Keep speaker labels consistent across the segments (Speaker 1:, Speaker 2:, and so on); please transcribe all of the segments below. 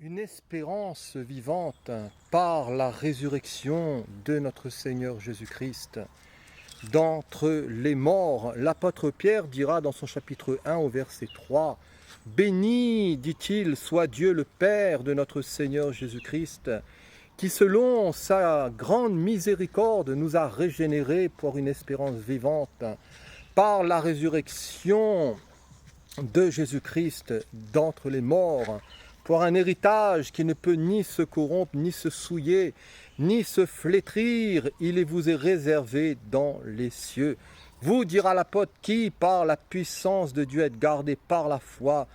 Speaker 1: Une espérance vivante par la résurrection de notre Seigneur Jésus-Christ. D'entre les morts, l'apôtre Pierre dira dans son chapitre 1 au verset 3, « Béni, dit-il, soit Dieu le Père de notre Seigneur Jésus-Christ, qui selon sa grande miséricorde nous a régénérés pour une espérance vivante par la résurrection de Jésus-Christ d'entre les morts, pour un héritage qui ne peut ni se corrompre, ni se souiller, ni se flétrir. Il vous est réservé dans les cieux. Vous, dira l'apôtre, qui, par la puissance de Dieu, êtes gardés par la foi,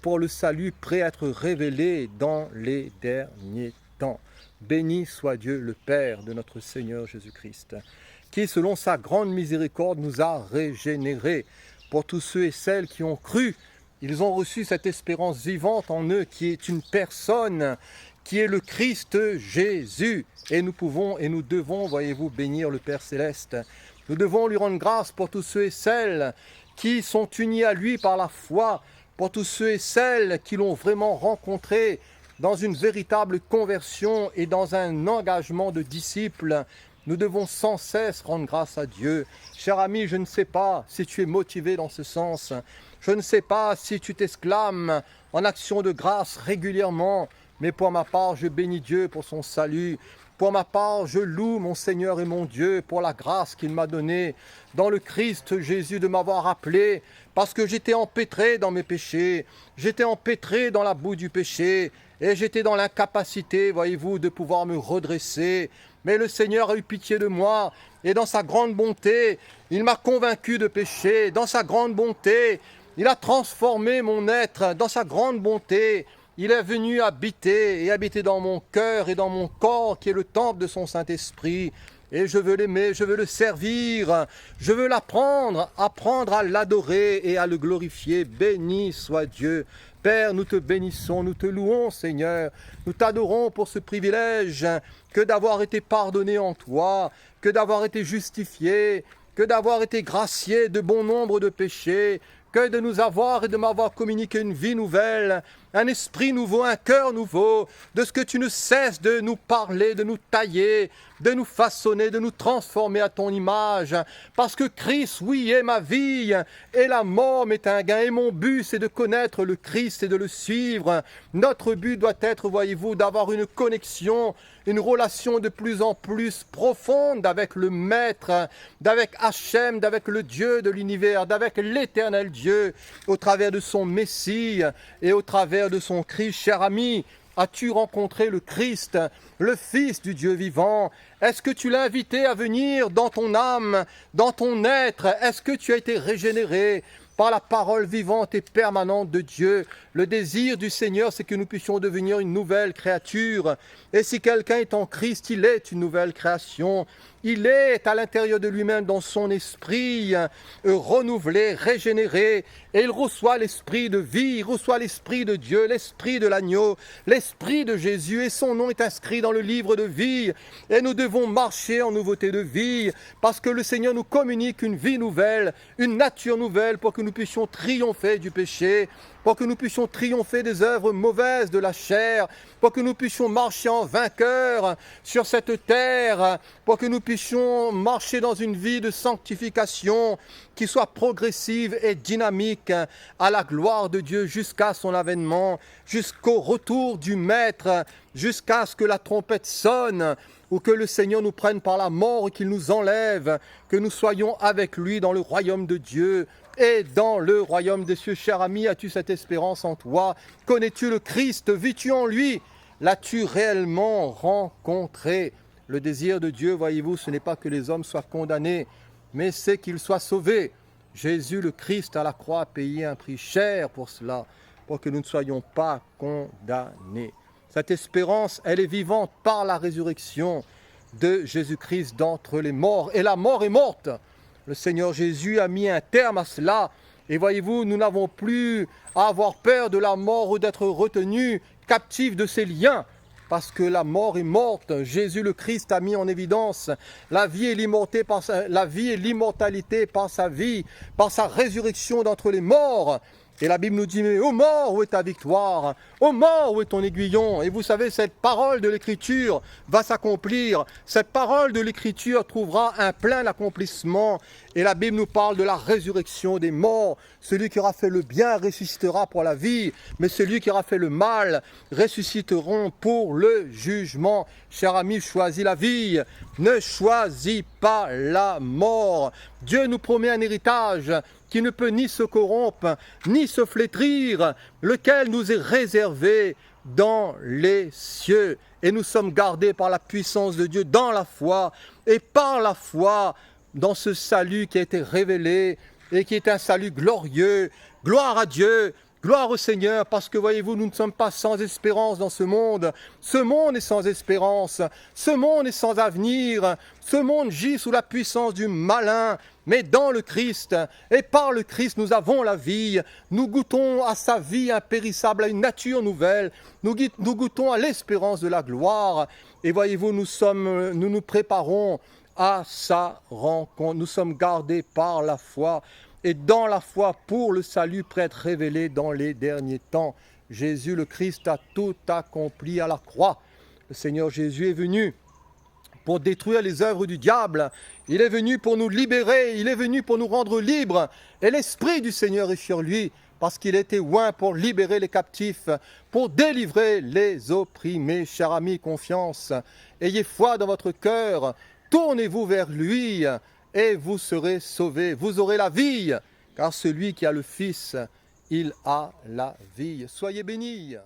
Speaker 1: pour le salut prêt à être révélé dans les derniers temps. Béni soit Dieu, le Père de notre Seigneur Jésus-Christ, qui, selon sa grande miséricorde, nous a régénérés. Pour tous ceux et celles qui ont cru, ils ont reçu cette espérance vivante en eux, qui est une personne, qui est le Christ Jésus. Et nous pouvons et nous devons, voyez-vous, bénir le Père Céleste. Nous devons lui rendre grâce pour tous ceux et celles qui sont unis à lui par la foi, pour tous ceux et celles qui l'ont vraiment rencontré dans une véritable conversion et dans un engagement de disciples. Nous devons sans cesse rendre grâce à Dieu. Cher ami, je ne sais pas si tu es motivé dans ce sens. Je ne sais pas si tu t'exclames en action de grâce régulièrement. Mais pour ma part, je bénis Dieu pour son salut. Pour ma part, je loue mon Seigneur et mon Dieu pour la grâce qu'il m'a donnée dans le Christ Jésus de m'avoir appelé, parce que j'étais empêtré dans mes péchés, j'étais empêtré dans la boue du péché, et j'étais dans l'incapacité, voyez-vous, de pouvoir me redresser. Mais le Seigneur a eu pitié de moi, et dans sa grande bonté, il m'a convaincu de péché. Dans sa grande bonté, il a transformé mon être. Dans sa grande bonté, il est venu habiter dans mon cœur et dans mon corps, qui est le temple de son Saint-Esprit. Et je veux l'aimer, je veux le servir, je veux apprendre à l'adorer et à le glorifier. Béni soit Dieu. Père, nous te bénissons, nous te louons, Seigneur. Nous t'adorons pour ce privilège que d'avoir été pardonné en toi, que d'avoir été justifié, que d'avoir été gracié de bon nombre de péchés, que de nous avoir et de m'avoir communiqué une vie nouvelle, un esprit nouveau, un cœur nouveau, de ce que tu ne cesses de nous parler, de nous tailler, de nous façonner, de nous transformer à ton image. Parce que Christ, oui, est ma vie, et la mort m'est un gain. Et mon but, c'est de connaître le Christ et de le suivre. Notre but doit être, voyez-vous, d'avoir une connexion, une relation de plus en plus profonde avec le Maître, d'avec Hachem, d'avec le Dieu de l'univers, d'avec l'éternel Dieu, au travers de son Messie et au travers de son Christ. Cher ami, as-tu rencontré le Christ, le Fils du Dieu vivant? Est-ce que tu l'as invité à venir dans ton âme, dans ton être? Est-ce que tu as été régénéré par la parole vivante et permanente de Dieu? Le désir du Seigneur, c'est que nous puissions devenir une nouvelle créature. Et si quelqu'un est en Christ, il est une nouvelle création. Il est à l'intérieur de lui-même, dans son esprit, renouvelé, régénéré. Et il reçoit l'esprit de vie, il reçoit l'esprit de Dieu, l'esprit de l'agneau, l'esprit de Jésus. Et son nom est inscrit dans le livre de vie. Et nous devons marcher en nouveauté de vie, parce que le Seigneur nous communique une vie nouvelle, une nature nouvelle, pour que nous puissions triompher du péché, pour que nous puissions triompher des œuvres mauvaises de la chair, pour que nous puissions marcher en vainqueurs sur cette terre, pour que nous puissions marcher dans une vie de sanctification qui soit progressive et dynamique à la gloire de Dieu jusqu'à son avènement, jusqu'au retour du Maître, jusqu'à ce que la trompette sonne, ou que le Seigneur nous prenne par la mort et qu'il nous enlève, que nous soyons avec lui dans le royaume de Dieu et dans le royaume des cieux. Cher ami, as-tu cette espérance en toi? Connais-tu le Christ? Vis-tu en lui? L'as-tu réellement rencontré? Le désir de Dieu, voyez-vous, ce n'est pas que les hommes soient condamnés, mais c'est qu'ils soient sauvés. Jésus le Christ à la croix a payé un prix cher pour cela, pour que nous ne soyons pas condamnés. Cette espérance, elle est vivante par la résurrection de Jésus-Christ d'entre les morts. Et la mort est morte. Le Seigneur Jésus a mis un terme à cela. Et voyez-vous, nous n'avons plus à avoir peur de la mort ou d'être retenus captifs de ses liens. Parce que la mort est morte. Jésus le Christ a mis en évidence la vie et l'immortalité par sa vie, par sa résurrection d'entre les morts. Et la Bible nous dit, mais ô mort, où est ta victoire? Ô mort, où est ton aiguillon? Et vous savez, cette parole de l'Écriture va s'accomplir. Cette parole de l'Écriture trouvera un plein accomplissement. Et la Bible nous parle de la résurrection des morts. Celui qui aura fait le bien ressuscitera pour la vie, mais celui qui aura fait le mal ressusciteront pour le jugement. Cher ami, choisis la vie, ne choisis pas la mort. Dieu nous promet un héritage qui ne peut ni se corrompre, ni se flétrir, lequel nous est réservé dans les cieux. Et nous sommes gardés par la puissance de Dieu dans la foi, et par la foi dans ce salut qui a été révélé, et qui est un salut glorieux. Gloire à Dieu, gloire au Seigneur, parce que voyez-vous, nous ne sommes pas sans espérance dans ce monde. Ce monde est sans espérance, ce monde est sans avenir, ce monde gît sous la puissance du malin. Mais dans le Christ, et par le Christ, nous avons la vie. Nous goûtons à sa vie impérissable, à une nature nouvelle. Nous goûtons à l'espérance de la gloire. Et voyez-vous, nous nous préparons à sa rencontre. Nous sommes gardés par la foi. Et dans la foi, pour le salut prêt à être révélé dans les derniers temps. Jésus le Christ a tout accompli à la croix. Le Seigneur Jésus est venu pour détruire les œuvres du diable. Il est venu pour nous libérer, il est venu pour nous rendre libres. Et l'Esprit du Seigneur est sur lui, parce qu'il était oint pour libérer les captifs, pour délivrer les opprimés. Chers amis, confiance, ayez foi dans votre cœur, tournez-vous vers lui, et vous serez sauvés. Vous aurez la vie, car celui qui a le Fils, il a la vie. Soyez bénis.